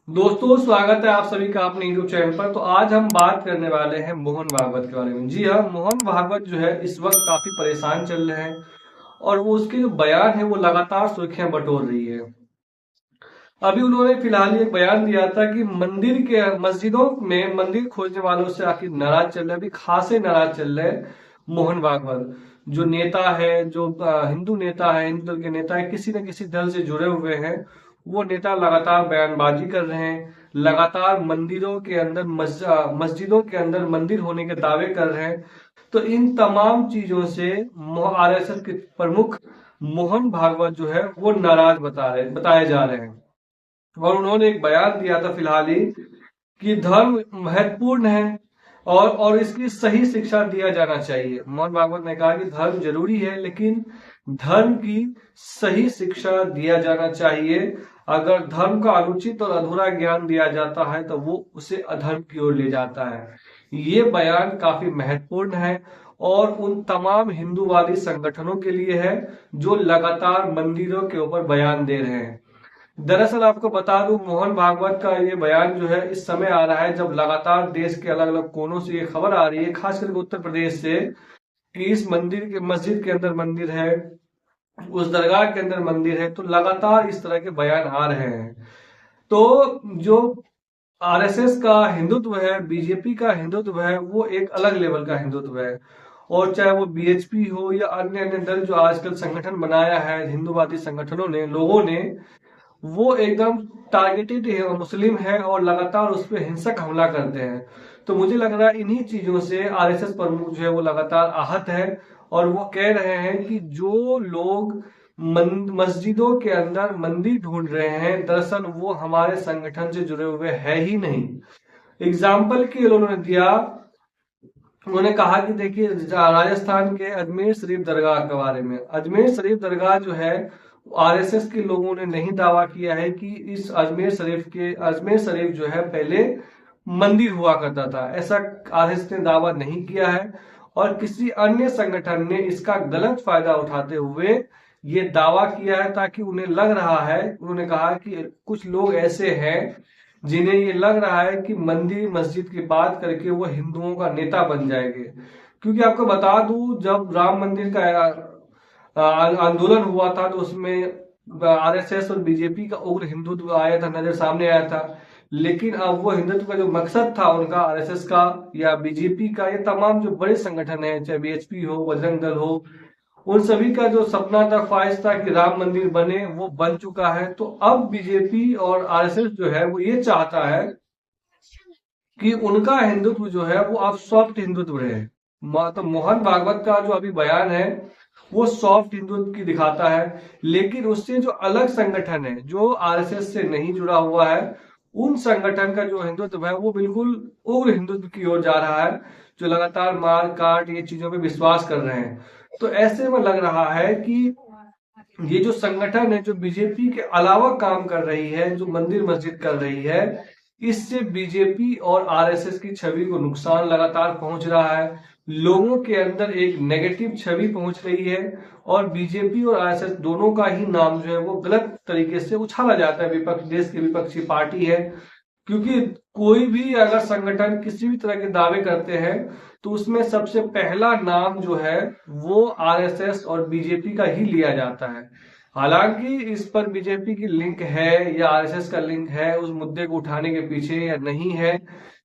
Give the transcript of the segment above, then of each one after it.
दोस्तों, स्वागत है आप सभी का अपने यूट्यूब चैनल पर। तो आज हम बात करने वाले हैं मोहन भागवत के बारे में। जी हाँ, मोहन भागवत जो है इस वक्त काफी परेशान चल रहे हैं और वो उसके जो बयान है वो लगातार सुर्खियां बटोर रही है। अभी उन्होंने फिलहाल ही एक बयान दिया था कि मंदिर के मस्जिदों में मंदिर खोजने वालों से आखिर नाराज चल रहे हैं, अभी खासे नाराज चल रहे हैं मोहन भागवत। जो नेता है, जो हिंदू नेता है, हिंदू दल के नेता है, किसी न किसी दल से जुड़े हुए हैं, वो नेता लगातार बयानबाजी कर रहे हैं, लगातार मंदिरों के अंदर मस्जिदों के अंदर मंदिर होने के दावे कर रहे हैं। तो इन तमाम चीजों से आरएसएस के प्रमुख मोहन भागवत जो है वो नाराज बताए जा रहे हैं। और उन्होंने एक बयान दिया था फिलहाल ही कि धर्म महत्वपूर्ण है और इसकी सही शिक्षा दिया जाना चाहिए। मोहन भागवत ने कहा कि धर्म जरूरी है, लेकिन धर्म की सही शिक्षा दिया जाना चाहिए। अगर धर्म का अनुचित और अधूरा ज्ञान दिया जाता है तो वो उसे अधर्म की ओर ले जाता है। ये बयान काफी महत्वपूर्ण है और उन तमाम हिंदूवादी संगठनों के लिए है जो लगातार मंदिरों के ऊपर बयान दे रहे हैं। दरअसल आपको बता दूं, मोहन भागवत का ये बयान जो है इस समय आ रहा है जब लगातार देश के अलग अलग कोनों से ये खबर आ रही है, खास करके उत्तर प्रदेश से, कि इस मंदिर के मस्जिद के अंदर मंदिर है, उस दरगाह के अंदर मंदिर है। तो लगातार इस तरह के बयान आ रहे हैं। तो जो आरएसएस का हिंदुत्व है, बीजेपी का हिंदुत्व है, वो एक अलग लेवल का हिंदुत्व है। और चाहे वो बीएचपी हो या अन्य अन्य दल जो आजकल संगठन बनाया है हिंदूवादी संगठनों ने, लोगों ने, वो एकदम टारगेटेड मुस्लिम है और लगातार उस पर हिंसक हमला करते हैं। तो मुझे लग रहा है इन्हीं चीजों से आरएसएस प्रमुख जो है वो लगातार आहत है और वो कह रहे हैं कि जो लोग मस्जिदों के अंदर मंदिर ढूंढ रहे हैं, दरअसल वो हमारे संगठन से जुड़े हुए है ही नहीं। एग्जाम्पल के लिए उन्होंने दिया, उन्होंने कहा कि देखिए राजस्थान के अजमेर शरीफ दरगाह के बारे में। अजमेर शरीफ दरगाह जो है, आरएसएस के लोगों ने नहीं दावा किया है कि इस अजमेर शरीफ जो है पहले मंदिर हुआ करता था। ऐसा आरएसएस ने दावा नहीं किया है और किसी अन्य संगठन ने इसका गलत फायदा उठाते हुए ये दावा किया है, ताकि उन्हें लग रहा है, उन्होंने कहा कि कुछ लोग ऐसे हैं जिन्हें ये लग रहा है कि मंदिर मस्जिद की बात करके वो हिंदुओं का नेता बन जाएंगे। क्योंकि आपको बता दूं, जब राम मंदिर का आंदोलन हुआ था तो उसमें आरएसएस और बीजेपी का उग्र हिंदुत्व आया था, नजर सामने आया था। लेकिन अब वो हिंदुत्व का जो मकसद था उनका, आरएसएस का या बीजेपी का, ये तमाम जो बड़े संगठन है, चाहे बीएचपी हो, बजरंग दल हो, उन सभी का जो सपना था, ख्वाहिश था कि राम मंदिर बने, वो बन चुका है। तो अब बीजेपी और आरएसएस जो है वो ये चाहता है कि उनका हिंदुत्व जो है वो अब सॉफ्ट हिंदुत्व रहे। तो मोहन भागवत का जो अभी बयान है वो सॉफ्ट हिंदुत्व की दिखाता है, लेकिन उससे जो अलग संगठन है जो आरएसएस से नहीं जुड़ा हुआ है, उन संगठन का जो हिंदुत्व है वो बिल्कुल उग्र हिंदुत्व की ओर जा रहा है, जो लगातार मार काट ये चीजों पे विश्वास कर रहे हैं। तो ऐसे में लग रहा है कि ये जो संगठन है, जो बीजेपी के अलावा काम कर रही है, जो मंदिर मस्जिद कर रही है, इससे बीजेपी और आरएसएस की छवि को नुकसान लगातार पहुंच रहा है। लोगों के अंदर एक नेगेटिव छवि पहुंच रही है और बीजेपी और आरएसएस दोनों का ही नाम जो है वो गलत तरीके से उछाला जाता है। विपक्ष, देश की विपक्षी पार्टी है, क्योंकि कोई भी अगर संगठन किसी भी तरह के दावे करते हैं तो उसमें सबसे पहला नाम जो है वो आरएसएस और बीजेपी का ही लिया जाता है। हालांकि इस पर बीजेपी की लिंक है या आरएसएस का लिंक है उस मुद्दे को उठाने के पीछे या नहीं है,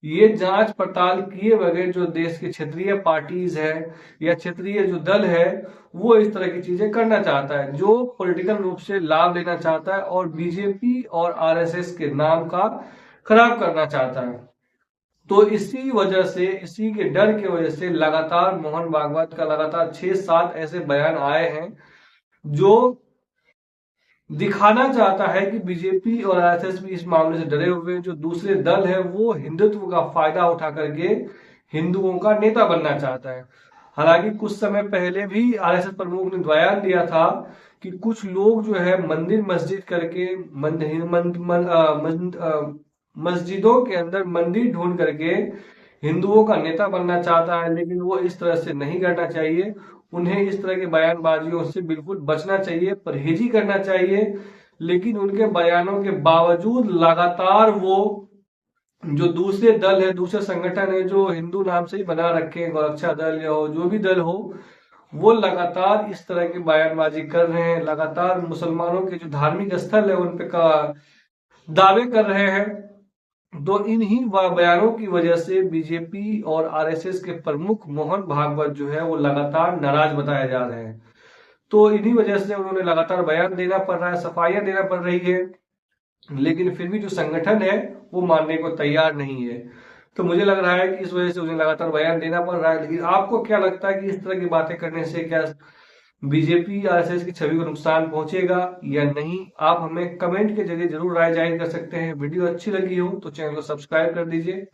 ये जांच पड़ताल किए बगैर जो देश के क्षेत्रीय पार्टीज है या क्षेत्रीय जो दल है वो इस तरह की चीजें करना चाहता है, जो पॉलिटिकल रूप से लाभ लेना चाहता है और बीजेपी और आरएसएस के नाम का खराब करना चाहता है। तो इसी वजह से, इसी के डर की वजह से लगातार मोहन भागवत का लगातार 6-7 ऐसे बयान आए हैं जो दिखाना चाहता है कि बीजेपी और आरएसएस भी इस मामले से डरे हुए हैं। जो दूसरे दल है वो हिंदुत्व का फायदा उठा करके हिंदुओं का नेता बनना चाहता है। हालांकि कुछ समय पहले भी आरएसएस प्रमुख ने बयान दिया था कि कुछ लोग जो है मंदिर मस्जिद करके मस्जिदों के अंदर मंदिर ढूंढ करके हिंदुओं का नेता बनना चाहता है, लेकिन वो इस तरह से नहीं करना चाहिए। उन्हें इस तरह की बयानबाजियों से बिल्कुल बचना चाहिए, परहेजी करना चाहिए। लेकिन उनके बयानों के बावजूद लगातार वो जो दूसरे दल है, दूसरे संगठन है जो हिंदू नाम से ही बना रखे हैं, गोरक्षा दल या हो जो भी दल हो, वो लगातार इस तरह की बयानबाजी कर रहे हैं, लगातार मुसलमानों के जो धार्मिक स्थल है उन पे का दावे कर रहे हैं। तो इन्हीं बयानों की वजह से बीजेपी और आरएसएस के प्रमुख मोहन भागवत जो है वो लगातार नाराज बताए जा रहे हैं। तो इन्हीं वजह से उन्होंने लगातार बयान देना पड़ रहा है, सफाइयां देना पड़ रही है, लेकिन फिर भी जो संगठन है वो मानने को तैयार नहीं है। तो मुझे लग रहा है कि इस वजह से उन्हें लगातार बयान देना पड़ रहा है। लेकिन आपको क्या लगता है कि इस तरह की बातें करने से क्या बीजेपी आरएसएस की छवि को नुकसान पहुंचेगा या नहीं? आप हमें कमेंट के जरिए जरूर राय जाहिर कर सकते हैं। वीडियो अच्छी लगी हो तो चैनल को सब्सक्राइब कर दीजिए।